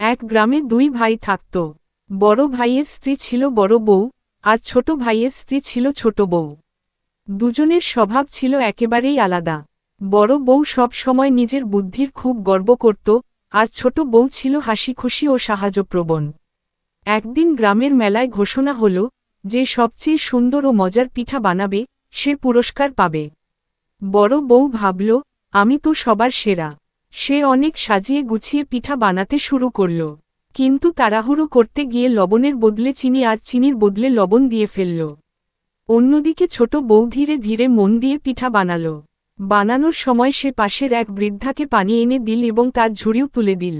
এক গ্রামে দুই ভাই থাকত। বড় ভাইয়ের স্ত্রী ছিল বড় বউ, আর ছোট ভাইয়ের স্ত্রী ছিল ছোট বউ। দুজনের স্বভাব ছিল একেবারেই আলাদা। বড় বউ সব সময় নিজের বুদ্ধির খুব গর্ব করত, আর ছোট বউ ছিল হাসিখুশি ও সাহায্যপ্রবণ। একদিন গ্রামের মেলায় ঘোষণা হল, যে সবচেয়ে সুন্দর ও মজার পিঠা বানাবে, সে পুরস্কার পাবে। বড় বউ ভাবল, আমি তো সবার সেরা। সে অনেক সাজিয়ে গুছিয়ে পিঠা বানাতে শুরু করল, কিন্তু তাড়াহুড়ো করতে গিয়ে লবণের বদলে চিনি আর চিনির বদলে লবণ দিয়ে ফেলল। অন্যদিকে ছোট বউ ধীরে ধীরে মন দিয়ে পিঠা বানাল। বানানোর সময় সে পাশের এক বৃদ্ধাকে পানি এনে দিল এবং তার ঝুড়িও তুলে দিল।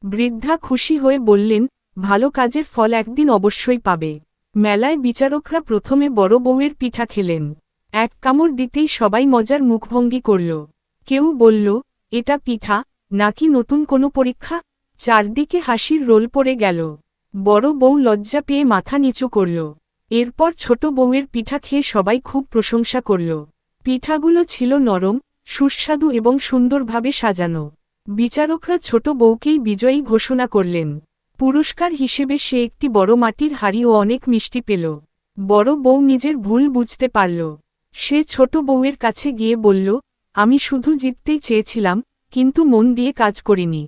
বৃদ্ধা খুশি হয়ে বললেন, ভালো কাজের ফল একদিন অবশ্যই পাবে। মেলায় বিচারকরা প্রথমে বড় বউয়ের পিঠা খেলেন। এক কামড় দিতেই সবাই মজার মুখভঙ্গি করল। কেউ বলল, এটা পিঠা নাকি নতুন কোনো পরীক্ষা? চারদিকে হাসির রোল পড়ে গেল। বড় বউ লজ্জা পেয়ে মাথা নিচু করল। এরপর ছোট বউয়ের পিঠা খেয়ে সবাই খুব প্রশংসা করল। পিঠাগুলো ছিল নরম, সুস্বাদু এবং সুন্দরভাবে সাজানো। বিচারকরা ছোট বউকেই বিজয়ী ঘোষণা করলেন। পুরস্কার হিসেবে সে একটি বড় মাটির হাঁড়ি ও অনেক মিষ্টি পেল। বড় বউ নিজের ভুল বুঝতে পারল। সে ছোট বউয়ের কাছে গিয়ে বলল, আমি শুধু জিততেই চেয়েছিলাম, কিন্তু মন দিয়ে কাজ করিনি।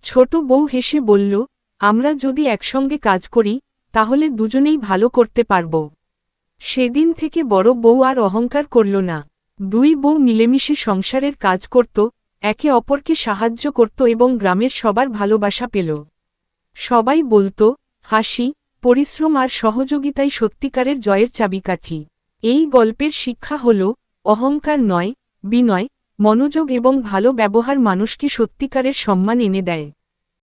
ছোট বউ হেসে বলল, আমরা যদি একসঙ্গে কাজ করি, তাহলে দুজনেই ভালো করতে পারব। সেদিন থেকে বড় বউ আর অহংকার করল না। দুই বউ মিলেমিশে সংসারের কাজ করত, একে অপরকে সাহায্য করত এবং গ্রামের সবার ভালোবাসা পেল। সবাই বলত, হাসি, পরিশ্রম আর সহযোগিতাই সত্যিকারের জয়ের চাবিকাঠি। এই গল্পের শিক্ষা হল, অহংকার নয়, বিনয়, মনোযোগ এবং ভালো ব্যবহার মানুষকে সত্যিকারের সম্মান এনে দেয়।